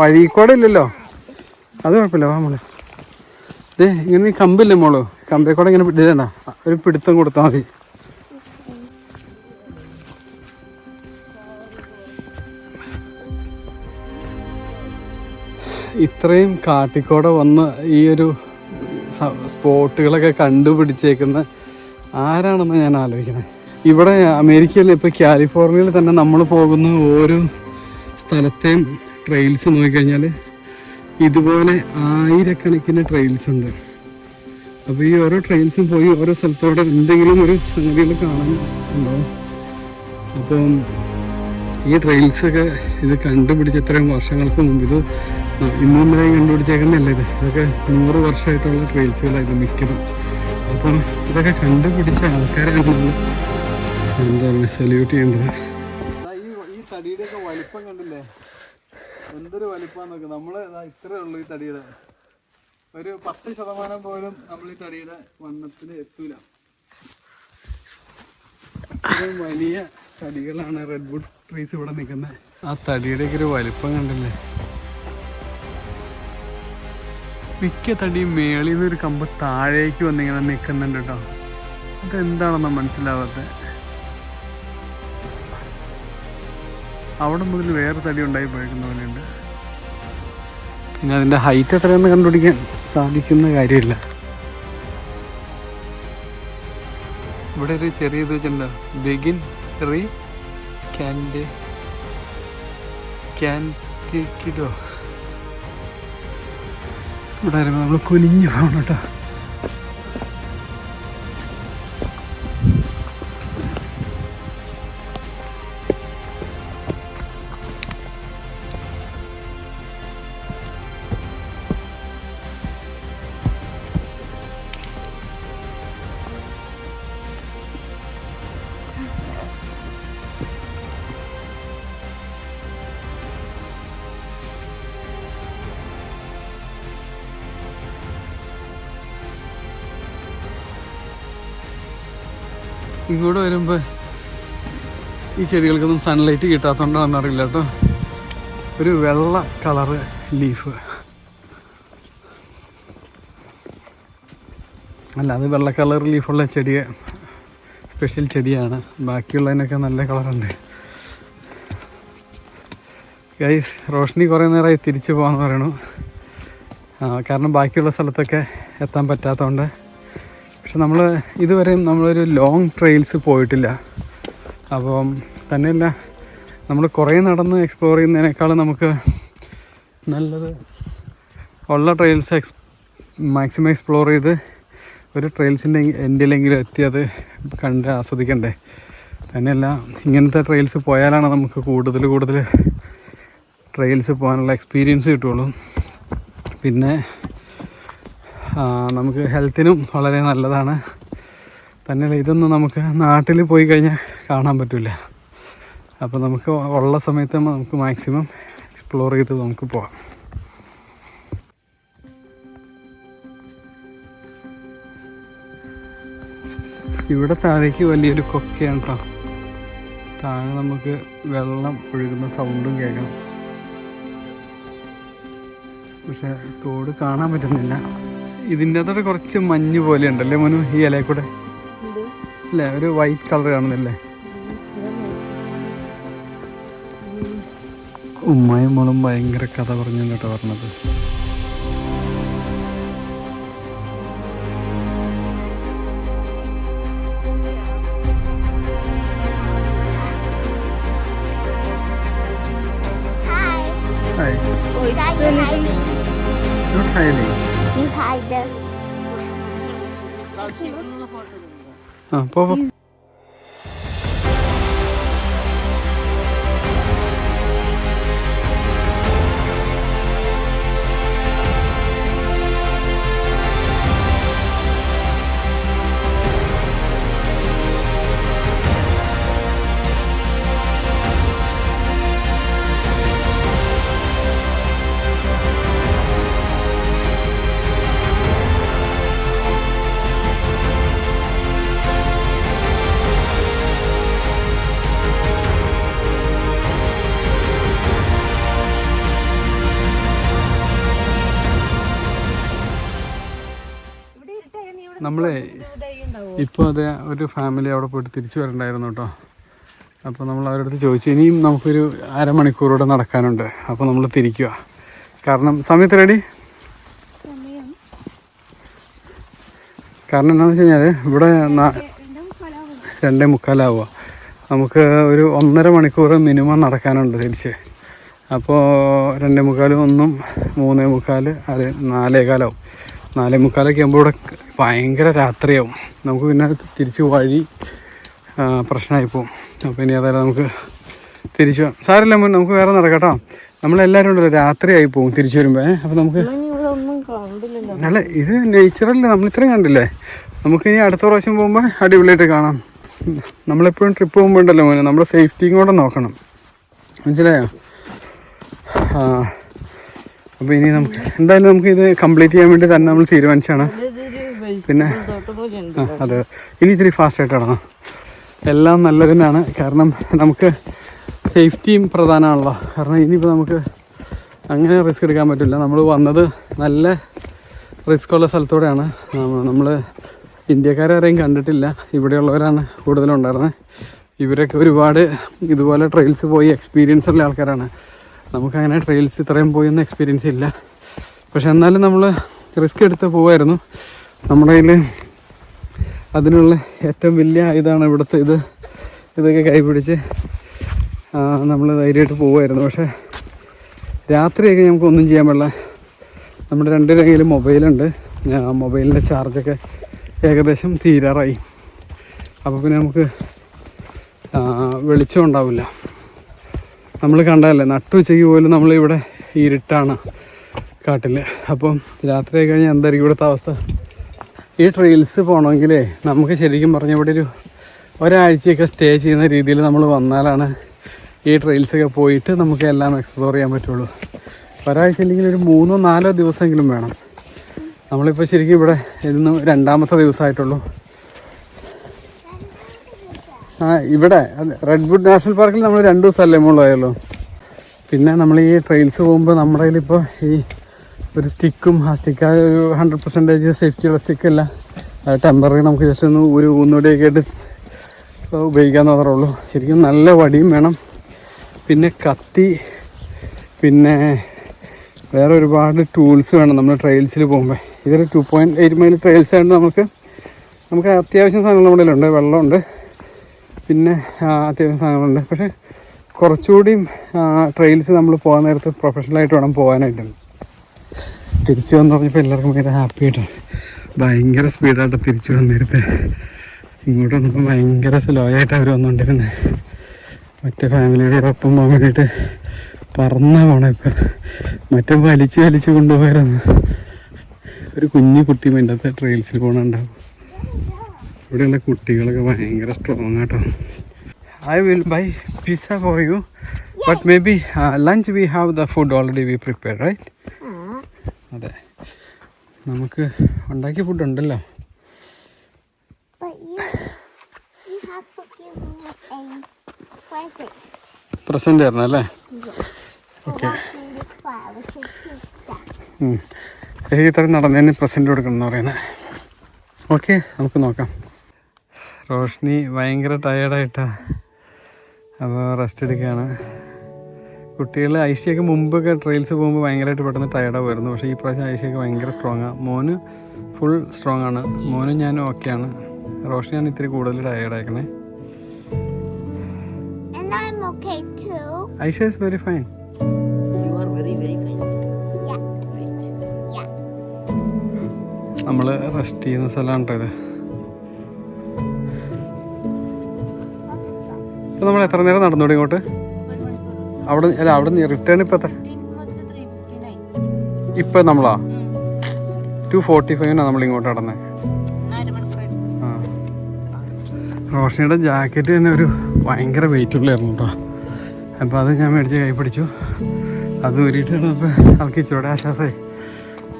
Speaker 1: വഴിക്കോടെ ഇല്ലല്ലോ, അത് കുഴപ്പമില്ല. വാ മോളെ, ഇതേ ഇങ്ങനെ കമ്പില്ലേ മോള്, കമ്പിൽ കൂടെ ഇങ്ങനെ ഇതേണ്ട, ഒരു പിടുത്തം കൊടുത്താൽ മതി. ഇത്രയും കാട്ടിക്കൂടെ വന്ന് ഈ ഒരു സ്പോട്ടുകളൊക്കെ കണ്ടുപിടിച്ചേക്കുന്ന ആരാണെന്ന് ഞാൻ ആലോചിക്കണേ. ഇവിടെ അമേരിക്കയിൽ ഇപ്പോൾ കാലിഫോർണിയയിൽ തന്നെ നമ്മൾ പോകുന്ന ഓരോ സ്ഥലത്തെയും ട്രെയിൽസ് നോക്കിക്കഴിഞ്ഞാൽ ഇതുപോലെ ആയിരക്കണക്കിന് ട്രെയിൽസ് ഉണ്ട്. അപ്പോൾ ഈ ഓരോ ട്രെയിൽസും പോയി ഓരോ സ്ഥലത്തോടെ എന്തെങ്കിലും ഒരു സംഗതികൾ കാണാൻ ഉണ്ടാവും. അപ്പം ഈ ട്രെയിൽസൊക്കെ ഇത് കണ്ടുപിടിച്ച് എത്രയും വർഷങ്ങൾക്ക് മുമ്പ്, ഇത് ഇന്നലെയും കണ്ടുപിടിച്ചേക്കുന്നതല്ല, ഇതൊക്കെ 100 വർഷമായിട്ടുള്ള ട്രെയിൽസുകളാണ് ഇത് മിക്കതും. അപ്പം ഇതൊക്കെ കണ്ടുപിടിച്ച ആൾക്കാരാണ് നമ്മൾ എന്താണ് സല്യൂട്ട് ചെയ്യേണ്ടത്. ഈ തടിയുടെയൊക്കെ വലിപ്പം കണ്ടില്ലേ, എന്തൊരു വലിപ്പം നോക്കുക. നമ്മൾ ഇത്രേ ഉള്ളൂ ഈ തടിയുടെ, ഒരു 10% പോലും നമ്മൾ ഈ തടിയുടെ വണ്ണത്തിന് എത്തൂല. ഇത്രയും വലിയ തടികളാണ് റെഡ് വുഡ് ട്രീസ് ഇവിടെ നിൽക്കുന്നത്. ആ തടിയുടെയൊക്കെ ഒരു വലിപ്പം കണ്ടില്ലേ. മിക്ക തടിയും മേളിൽ നിന്നൊരു കമ്പ് താഴേക്ക് വന്നിങ്ങനെ നിൽക്കുന്നുണ്ട് കേട്ടോ. അതെന്താണെന്ന് മനസ്സിലാവാത്ത. അവിടെ മുതൽ വേറെ തടി ഉണ്ടായി പോയിരിക്കുന്ന പോലെയുണ്ട്. പിന്നെ അതിൻ്റെ ഹൈറ്റ് എത്രയെന്ന് കണ്ടുപിടിക്കാൻ സാധിക്കുന്ന കാര്യമില്ല. ഇവിടെ ഒരു ചെറിയ ഇത് വെച്ചിട്ടുണ്ടോ, ബിഗിൻ റീ ക്യാൻഡിഡോ. ഇവിടെ വരുമ്പോൾ നമ്മൾ കുനിഞ്ഞു പോകണം കേട്ടോ. ഇങ്ങോട്ട് വരുമ്പോൾ ഈ ചെടികൾക്കൊന്നും സൺലൈറ്റ് കിട്ടാത്തതുകൊണ്ടാണെന്ന് അറിയില്ല കേട്ടോ. ഒരു വെള്ള കളറ് ലീഫ് അല്ല, അത് വെള്ള കളർ ലീഫുള്ള ചെടി, സ്പെഷ്യൽ ചെടിയാണ്. ബാക്കിയുള്ളതിനൊക്കെ നല്ല കളറുണ്ട്. ഗൈസ്, റോഷ്നി കുറേ നേരമായി തിരിച്ചു പോകാമെന്ന് പറയണു. കാരണം ബാക്കിയുള്ള സ്ഥലത്തൊക്കെ എത്താൻ പറ്റാത്തതുകൊണ്ട്. പക്ഷെ നമ്മൾ ഇതുവരെയും നമ്മളൊരു ലോങ് ട്രെയിൽസ് പോയിട്ടില്ല. അപ്പം തന്നെയല്ല, നമ്മൾ കുറേ നടന്ന് എക്സ്പ്ലോർ ചെയ്യുന്നതിനേക്കാളും നമുക്ക് നല്ലത് ഉള്ള ട്രെയിൽസ് മാക്സിമം എക്സ്പ്ലോർ ചെയ്ത് ഒരു ട്രെയിൽസിൻ്റെ എൻഡിലെങ്കിലും എത്തി അത് കണ്ട് ആസ്വദിക്കണ്ടേ. തന്നെയല്ല, ഇങ്ങനത്തെ ട്രെയിൽസ് പോയാലാണ് നമുക്ക് കൂടുതൽ ട്രെയിൽസ് പോകാനുള്ള എക്സ്പീരിയൻസ് കിട്ടുള്ളൂ. പിന്നെ നമുക്ക് ഹെൽത്തിനും വളരെ നല്ലതാണ്. തന്നെയല്ല, ഇതൊന്നും നമുക്ക് നാട്ടിൽ പോയി കഴിഞ്ഞാൽ കാണാൻ പറ്റില്ല. അപ്പോൾ നമുക്ക് ഉള്ള സമയത്ത് നമുക്ക് മാക്സിമം എക്സ്പ്ലോർ ചെയ്ത് നമുക്ക് പോകാം. ഇവിടെ താഴേക്ക് വലിയൊരു കൊക്കയാണ് കേട്ടോ. താഴെ നമുക്ക് വെള്ളം ഒഴുകുന്ന സൗണ്ടും കേൾക്കാം. പക്ഷെ തോട് കാണാൻ പറ്റുന്നില്ല. ഇതിൻ്റെ അകത്തോടെ കുറച്ച് മഞ്ഞ് പോലെ ഉണ്ടല്ലേ മോനു, ഈ ഇലയിൽ കൂടെ അല്ലേ, ഒരു വൈറ്റ് കളർ കാണുന്നില്ലേ. ഉമ്മയും മോളും ഭയങ്കര കഥ പറഞ്ഞു കേട്ടോ പറഞ്ഞത്.
Speaker 4: Hi.
Speaker 2: Oh, it's
Speaker 4: Try
Speaker 2: so little.
Speaker 4: hiding.
Speaker 1: Not hiding.
Speaker 4: You hide them.
Speaker 1: പോ. നമ്മളെ ഇപ്പോൾ അതെ ഒരു ഫാമിലി അവിടെ പോയിട്ട് തിരിച്ചു വരണ്ടായിരുന്നു കേട്ടോ. അപ്പോൾ നമ്മൾ അവരുടെ അടുത്ത് ചോദിച്ചു ഇനിയും നമുക്കൊരു അരമണിക്കൂറൂടെ നടക്കാനുണ്ട്. അപ്പോൾ നമ്മൾ തിരിക്കുക. കാരണം സമയത്ത് റെഡി. കാരണം എന്താണെന്ന് വെച്ച് കഴിഞ്ഞാൽ ഇവിടെ 2:45 നമുക്ക് ഒരു 1.5 മണിക്കൂർ മിനിമം നടക്കാനുണ്ട് തിരിച്ച്. അപ്പോൾ 2:45 1 3:45 അത് 4:15 4:45 ആകുമ്പോൾ ഇവിടെ ഭയങ്കര രാത്രിയാവും. നമുക്ക് പിന്നെ തിരിച്ച് വഴി പ്രശ്നമായി പോകും. അപ്പോൾ ഇനി അതായത് നമുക്ക് തിരിച്ചു പോകാം. സാരമില്ല മുൻ നമുക്ക് വേറെ നടക്കാം കേട്ടോ. നമ്മളെല്ലാവരും ഉണ്ടല്ലോ രാത്രിയായി പോകും തിരിച്ചു വരുമ്പോൾ. അപ്പോൾ നമുക്ക് അല്ല ഇത് നേച്ചറല്ലേ, നമ്മൾ ഇത്രയും കണ്ടില്ലേ. നമുക്കിനി അടുത്ത പ്രാവശ്യം പോകുമ്പോൾ അടിപൊളിയായിട്ട് കാണാം. നമ്മളെപ്പോഴും ട്രിപ്പ് പോകുമ്പോൾ ഉണ്ടല്ലോ മോനെ നമ്മുടെ സേഫ്റ്റിയും കൂടെ നോക്കണം, മനസ്സിലായോ? അപ്പോൾ ഇനി നമുക്ക് എന്തായാലും നമുക്ക് ഇത് കംപ്ലീറ്റ് ചെയ്യാൻ വേണ്ടി തന്നെ നമ്മൾ തീരുമാനിച്ചാണ്. പിന്നെ അതെ ഇനി ഇത്തിരി ഫാസ്റ്റായിട്ട് നടന്നു. എല്ലാം നല്ലതിനാണ്. കാരണം നമുക്ക് സേഫ്റ്റിയും പ്രധാനമാണല്ലോ. കാരണം ഇനിയിപ്പോൾ നമുക്ക് അങ്ങനെ റിസ്ക് എടുക്കാൻ പറ്റില്ല. നമ്മൾ വന്നത് നല്ല റിസ്ക്കുള്ള സ്ഥലത്തൂടെയാണ്. നമ്മൾ ഇന്ത്യക്കാരെയും കണ്ടിട്ടില്ല, ഇവിടെയുള്ളവരാണ് കൂടുതലുണ്ടായിരുന്നത്. ഇവരൊക്കെ ഒരുപാട് ഇതുപോലെ ട്രെയിൽസ് പോയി എക്സ്പീരിയൻസ് ഉള്ള ആൾക്കാരാണ്. നമുക്കങ്ങനെ ട്രെയിൽസ് ഇത്രയും പോയൊന്നും എക്സ്പീരിയൻസ് ഇല്ല. പക്ഷെ എന്നാലും നമ്മൾ റിസ്ക് എടുത്ത് പോവായിരുന്നു. നമ്മുടെ കയ്യിൽ അതിനുള്ള ഏറ്റവും വലിയ ഇതാണ് ഇവിടുത്തെ ഇതൊക്കെ കൈപിടിച്ച് നമ്മൾ ധൈര്യമായിട്ട് പോവുമായിരുന്നു. പക്ഷേ രാത്രിയൊക്കെ നമുക്കൊന്നും ചെയ്യാൻ പാടില്ല. നമ്മുടെ 2 കയ്യിലും മൊബൈലുണ്ട്. മൊബൈലിൻ്റെ ചാർജൊക്കെ ഏകദേശം തീരാറായി. അപ്പോൾ പിന്നെ നമുക്ക് വെളിച്ചം ഉണ്ടാവില്ല. നമ്മൾ കണ്ടതല്ലേ നട്ടുച്ചയ്ക്ക് പോലും നമ്മളിവിടെ ഇരുട്ടാണ് കാട്ടിൽ. അപ്പം രാത്രി ആയി കഴിഞ്ഞാൽ എന്തായിരിക്കും ഇവിടുത്തെ അവസ്ഥ? ഈ ട്രെയിൽസ് പോകണമെങ്കിലേ നമുക്ക് ശരിക്കും പറഞ്ഞാൽ ഇവിടെ ഒരാഴ്ചയൊക്കെ സ്റ്റേ ചെയ്യുന്ന രീതിയിൽ നമ്മൾ വന്നാലാണ് ഈ ട്രെയിൽസൊക്കെ പോയിട്ട് നമുക്ക് എല്ലാം എക്സ്പ്ലോർ ചെയ്യാൻ പറ്റുള്ളൂ. ഒരാഴ്ച ഇല്ലെങ്കിൽ ഒരു 3-4 ദിവസമെങ്കിലും വേണം. നമ്മളിപ്പോൾ ശരിക്കും ഇവിടെ ഇന്ന് 2ാമത്തെ ദിവസമായിട്ടുള്ളൂ. ഇവിടെ റെഡ്വുഡ് നാഷണൽ പാർക്കിൽ നമ്മൾ 2 ദിവസമല്ലേ മുകളിലായല്ലോ. പിന്നെ നമ്മൾ ഈ ട്രെയിൽസ് പോകുമ്പോൾ നമ്മുടെ കയ്യിലിപ്പോൾ ഈ ഒരു സ്റ്റിക്കും ആ സ്റ്റിക്ക് ഒരു 100% സേഫ്റ്റിയുള്ള സ്റ്റിക്കല്ല, ടെമ്പററി നമുക്ക് ജസ്റ്റ് ഒന്ന് ഒരു ഊന്നുവടിയൊക്കെ ആയിട്ട് ഉപയോഗിക്കാമെന്ന് മാത്രമേ ഉള്ളൂ. ശരിക്കും നല്ല വടിയും വേണം, പിന്നെ കത്തി, പിന്നെ വേറെ ഒരുപാട് ടൂൾസ് വേണം നമ്മൾ ട്രെയിൽസിൽ പോകുമ്പോൾ. ഇതൊരു 2.8 മൈൽ ട്രെയിൽസ് ആയതുകൊണ്ട് നമുക്ക് അത്യാവശ്യം സാധനങ്ങൾ നമ്മുടെ കയ്യിലുണ്ട്. വെള്ളമുണ്ട്, പിന്നെ അത്യാവശ്യം സാധനങ്ങളുണ്ട്. പക്ഷേ കുറച്ചുകൂടിയും ട്രെയിൽസ് നമ്മൾ പോകാൻ നേരത്ത് പ്രൊഫഷണലായിട്ട് വേണം പോകാനായിട്ട്. തിരിച്ചു വന്ന് പറഞ്ഞപ്പോൾ എല്ലാവർക്കും ഭയങ്കര ഹാപ്പി ആയിട്ടോ. ഭയങ്കര സ്പീഡായിട്ട് തിരിച്ചു വന്നിരുന്നത്. ഇങ്ങോട്ട് വന്നപ്പോൾ ഭയങ്കര സ്ലോ ആയിട്ട് അവർ വന്നുകൊണ്ടിരുന്നത്. മറ്റേ ഫാമിലിയുടെ ഒപ്പം പോകാൻ വേണ്ടിയിട്ട് പറന്നാ പോണം. ഇപ്പം മറ്റേ വലിച്ച് കൊണ്ടുപോയായിരുന്നു. ഒരു കുഞ്ഞു കുട്ടി വേണ്ടത്തെ ട്രെയിൽസിൽ പോകണുണ്ടാവും. ഇവിടെയുള്ള കുട്ടികളൊക്കെ ഭയങ്കര സ്ട്രോങ് ആട്ടോ. I will buy pizza for you, but maybe lunch we have the food already we prepared, right? അതെ, നമുക്ക് ഉണ്ടാക്കിയ ഫുഡ് ഉണ്ടല്ലോ.
Speaker 4: But you have to give me a present.
Speaker 1: Present തരണം അല്ലേ? ഓക്കെ. പക്ഷേ ഇത്രയും നടന്നതിന് പ്രസന്റ് കൊടുക്കണം എന്ന് പറയുന്നത്. ഓക്കെ, നമുക്ക് നോക്കാം. റോഷ്നി ഭയങ്കര ടയേർഡായിട്ടാണ്, അപ്പോൾ റെസ്റ്റ് എടുക്കുകയാണ്. കുട്ടികൾ ഐഷിയൊക്കെ മുമ്പൊക്കെ ട്രെയിൽസ് പോകുമ്പോൾ ഭയങ്കരമായിട്ട് പെട്ടെന്ന് ടയേർഡാവുമായിരുന്നു. പക്ഷേ ഈ പ്രാവശ്യം ഐഷിയൊക്കെ ഭയങ്കര സ്ട്രോങ്ങാണ്. മോന് ഫുൾ സ്ട്രോങ് ആണ്. മോനും ഞാനും ഓക്കെയാണ്. റോഷ്നിയാണ് ഇത്തിരി കൂടുതൽ ടയേർഡായിക്കണേ. Aisha is very fine. നമ്മൾ റെസ്റ്റ് ചെയ്യുന്ന സ്ഥലമാണ് കേട്ടോ ഇത്. ഇപ്പം നമ്മൾ എത്ര നേരം നടന്നോടി ഇങ്ങോട്ട്? അവിടെ നിന്ന് റിട്ടേൺ ഇപ്പം എത്ര? ഇപ്പം നമ്മളാ 2:45 നമ്മൾ ഇങ്ങോട്ട് നടന്നത്. ആ, റോഷനിയുടെ ജാക്കറ്റ് തന്നെ ഒരു ഭയങ്കര വെയിറ്റ് ഉള്ളായിരുന്നു കേട്ടോ. അപ്പോൾ അത് ഞാൻ മേടിച്ച് കൈ പിടിച്ചു. അത് ഊരിയിട്ട് ഇപ്പോൾ ആൾക്ക് ഇച്ചിരൂടെ ആശ്വാസമായി.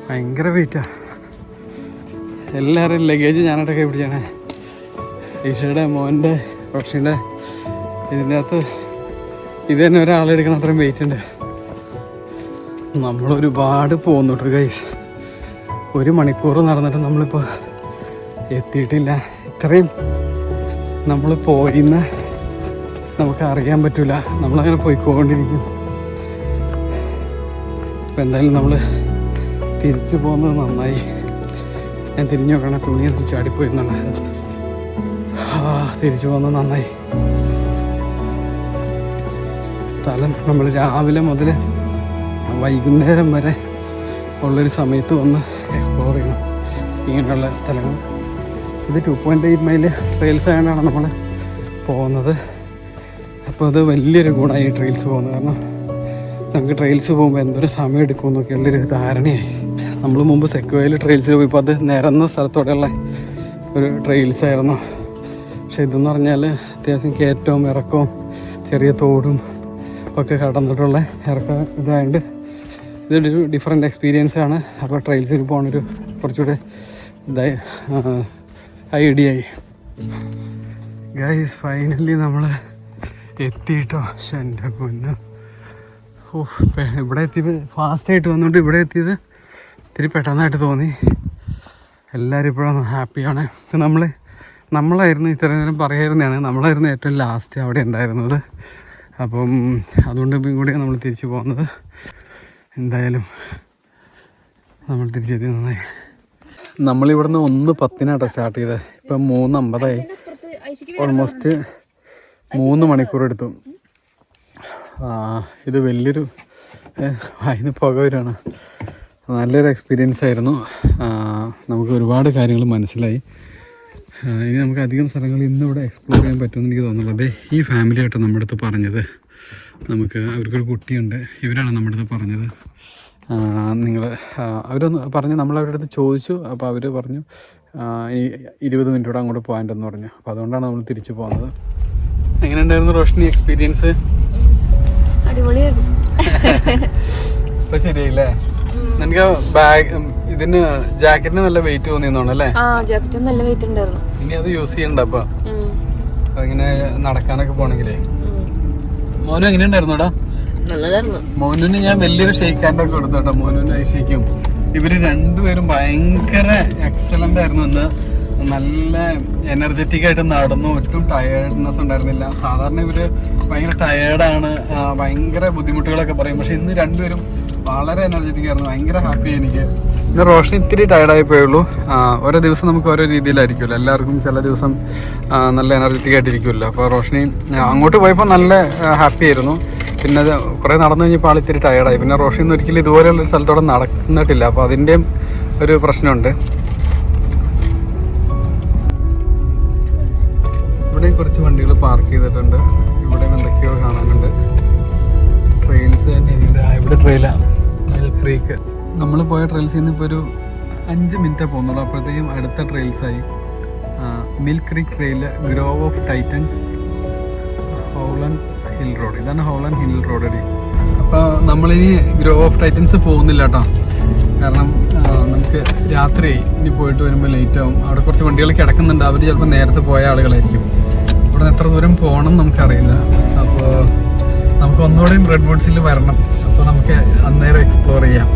Speaker 1: ഭയങ്കര വെയിറ്റാണ്. എല്ലാവരും ലഗേജ് ഞാനായിട്ട് കൈ പിടിച്ചാണ്. ഈഷയുടെ മോൻ്റെ റോഷനിയുടെ ഇതിൻ്റെ അകത്ത് ഇത് തന്നെ ഒരാളെടുക്കണം, അത്രയും വെയിറ്റ് ഉണ്ട്. നമ്മളൊരുപാട് പോകുന്നുണ്ട് ഗൈസ്. 1 മണിക്കൂർ നടന്നിട്ട് നമ്മളിപ്പോൾ എത്തിയിട്ടില്ല. ഇത്രയും നമ്മൾ പോയിന്ന് നമുക്ക് അറിയാൻ പറ്റില്ല. നമ്മളങ്ങനെ പോയിക്കൊണ്ടിരിക്കും. അപ്പം എന്തായാലും നമ്മൾ തിരിച്ചു പോകുന്നത് നന്നായി. ഞാൻ തിരിഞ്ഞു നോക്കണ തുണിയൊന്നും ചാടിപ്പോയി എന്നുള്ള തിരിച്ചു പോകുന്നത് നന്നായി. സ്ഥലം നമ്മൾ രാവിലെ മുതൽ വൈകുന്നേരം വരെ ഉള്ളൊരു സമയത്ത് വന്ന് എക്സ്പ്ലോർ ചെയ്യണം ഇങ്ങനെയുള്ള സ്ഥലങ്ങൾ. ഇത് 2.8 മൈൽ ട്രെയിൽസ് ആയതുകൊണ്ടാണ് നമ്മൾ പോകുന്നത്. അപ്പോൾ അത് വലിയൊരു ഗുണമായി ട്രെയിൽസ് പോകുന്നത്. കാരണം നമുക്ക് ട്രെയിൽസ് പോകുമ്പോൾ എന്തൊരു സമയം എടുക്കും എന്നൊക്കെയുള്ളൊരു ധാരണയായി. നമ്മൾ മുമ്പ് സെക്വയിൽ ട്രെയിൽസിൽ പോയപ്പോൾ അത് നിരന്ന സ്ഥലത്തോടെയുള്ള ഒരു ട്രെയിൽസ് ആയിരുന്നു. പക്ഷെ ഇതെന്ന് പറഞ്ഞാൽ അത്യാവശ്യം കയറ്റവും ഇറക്കവും ചെറിയ തോടും ഒക്കെ കടന്നിട്ടുള്ള ഇറക്കം ഇതായതുകൊണ്ട് ഇതൊരു ഡിഫറെൻ്റ് എക്സ്പീരിയൻസ് ആണ്. അപ്പോൾ ട്രെയിൽസിൽ പോകണൊരു കുറച്ചുകൂടെ ഇതായി ഐഡിയ ആയി. ഗൈസ് ഫൈനലി നമ്മൾ എത്തിയിട്ടോ. പക്ഷെ എൻ്റെ പൊന്ന്, ഇവിടെ എത്തിയപ്പോൾ ഫാസ്റ്റായിട്ട് വന്നുകൊണ്ട് ഇവിടെ എത്തിയത് ഇത്തിരി പെട്ടെന്നായിട്ട് തോന്നി. എല്ലാവരും ഇപ്പോഴാണ് ഹാപ്പിയാണ്. നമ്മളായിരുന്നു ഇത്രയും നേരം പറയായിരുന്നതാണ്, നമ്മളായിരുന്നു ഏറ്റവും ലാസ്റ്റ് അവിടെ ഉണ്ടായിരുന്നത്. അപ്പം അതുകൊണ്ട് ഇപ്പം കൂടിയാണ് നമ്മൾ തിരിച്ചു പോകുന്നത്. എന്തായാലും നമ്മൾ തിരിച്ചെത്തി നന്നായി. നമ്മളിവിടുന്ന് 1:10 സ്റ്റാർട്ട് ചെയ്തത്. ഇപ്പം 3:50 ഓൾമോസ്റ്റ് 3 മണിക്കൂർ എടുത്തു. ഇത് വലിയൊരു അതിന് പുക വരാണ്. നല്ലൊരു എക്സ്പീരിയൻസ് ആയിരുന്നു. നമുക്ക് ഒരുപാട് കാര്യങ്ങൾ മനസ്സിലായി. ഇനി നമുക്ക് അധികം സ്ഥലങ്ങൾ ഇന്നിവിടെ എക്സ്പ്ലോർ ചെയ്യാൻ പറ്റുമെന്ന് എനിക്ക് തോന്നുന്നുള്ളൂ. അതെ, ഈ ഫാമിലിയായിട്ട് നമ്മുടെ അടുത്ത് പറഞ്ഞത്. നമുക്ക് അവർക്കൊരു കുട്ടിയുണ്ട്, ഇവരാണ് നമ്മുടെ അടുത്ത് പറഞ്ഞത്. അവരൊന്ന് പറഞ്ഞ് നമ്മളവരുടെ അടുത്ത് ചോദിച്ചു. അപ്പോൾ അവർ പറഞ്ഞു ഈ 20 മിനിറ്റോടെ അങ്ങോട്ട് പോകാണ്ടെന്ന് പറഞ്ഞു. അപ്പോൾ അതുകൊണ്ടാണ് നമ്മൾ തിരിച്ചു പോകുന്നത്. എങ്ങനെയുണ്ടായിരുന്നു റോഷ്നി എക്സ്പീരിയൻസ്?
Speaker 2: അടിപൊളിയായിരുന്നു.
Speaker 1: ഇപ്പൊ ശരിയല്ലേ? നിനക്ക് ഇതിന് ജാക്കറ്റിന് നല്ല വെയിറ്റ് തോന്നിയെന്നോണല്ലേ?
Speaker 2: ജാക്കറ്റ് നല്ല വെയിറ്റ് ഉണ്ടായിരുന്നു.
Speaker 1: ഇനി അത് യൂസ് ചെയ്യണ്ട. അപ്പൊ ഇങ്ങനെ നടക്കാനൊക്കെ പോണെങ്കിലേ. മോനു എങ്ങനെ ഉണ്ടായിരുന്നോടാ?
Speaker 5: നല്ലതായിരുന്നു.
Speaker 1: മോനുന് ഞാൻ വലിയൊരു ഷെയ്ക്ക് ഹാൻഡ് ഒക്കെ കൊടുത്തോട്ടോ. മോനുന് ഐഷയ്ക്കും ഇവര് രണ്ടുപേരും ഭയങ്കര എക്സലന്റ് ആയിരുന്നു. ഇന്ന് നല്ല എനർജറ്റിക് ആയിട്ട് നടന്നു. ഒട്ടും ടയേർഡ്നെസ് ഉണ്ടായിരുന്നില്ല. സാധാരണ ഇവര് ഭയങ്കര ടയേർഡാണ്, ഭയങ്കര ബുദ്ധിമുട്ടുകളൊക്കെ പറയും. പക്ഷെ ഇന്ന് രണ്ടുപേരും വളരെ എനർജറ്റിക് ആയിരുന്നു. ഭയങ്കര ഹാപ്പി എനിക്ക്. ഇന്ന് റോഷനി ഇത്തിരി ടയർഡായി പോയുള്ളൂ. ഓരോ ദിവസം നമുക്ക് ഓരോ രീതിയിലായിരിക്കുമല്ലോ. എല്ലാവർക്കും ചില ദിവസം നല്ല എനർജറ്റിക് ആയിട്ടിരിക്കുമല്ലോ. അപ്പോൾ റോഷനി അങ്ങോട്ട് പോയപ്പോൾ നല്ല ഹാപ്പി ആയിരുന്നു. പിന്നെ അത് കുറേ നടന്നു കഴിഞ്ഞപ്പോൾ ആൾ ഇത്തിരി ടയർഡായി. പിന്നെ റോഷനി ഒരിക്കലും ഇതുപോലെയുള്ളൊരു സ്ഥലത്തോടെ നടന്നിട്ടില്ല. അപ്പോൾ അതിൻ്റെയും ഒരു പ്രശ്നമുണ്ട്. ഇവിടെയും കുറച്ച് വണ്ടികൾ പാർക്ക് ചെയ്തിട്ടുണ്ട്. ഇവിടെയും എന്തൊക്കെയോ കാണാനുണ്ട്. ട്രെയിൽസ് തന്നെ ഇവിടെ ട്രെയിലാണ്. മിൽ ക്രീക്ക് നമ്മൾ പോയ ട്രെയിൽസിൽ നിന്ന് ഇപ്പോൾ ഒരു 5 മിനിറ്റേ പോകുന്നുള്ളൂ. അപ്പോഴത്തേക്കും അടുത്ത ട്രെയിൽസായി. Mill Creek Trail, Grove of Titans, Holland Hill Road. ഇതാണ് ഹോളണ്ട് ഹിൽ റോഡ് അടി. അപ്പോൾ നമ്മളിനി ഗ്രോവ് ഓഫ് ടൈറ്റൻസ് പോകുന്നില്ല കേട്ടോ. കാരണം നമുക്ക് രാത്രി ഇനി പോയിട്ട് വരുമ്പോൾ ലേറ്റ് ആവും. അവിടെ കുറച്ച് വണ്ടികൾ കിടക്കുന്നുണ്ട്. അവർ ചിലപ്പോൾ നേരത്തെ പോയ ആളുകളായിരിക്കും. ഇവിടെ നിന്ന് എത്ര ദൂരം പോകണം നമുക്കറിയില്ല. അപ്പോൾ നമുക്ക് ഒന്നുകൂടെയും റെഡ് വുഡ്സിൽ വരണം. അപ്പോൾ നമുക്ക് അന്നേരം എക്സ്പ്ലോർ ചെയ്യാം.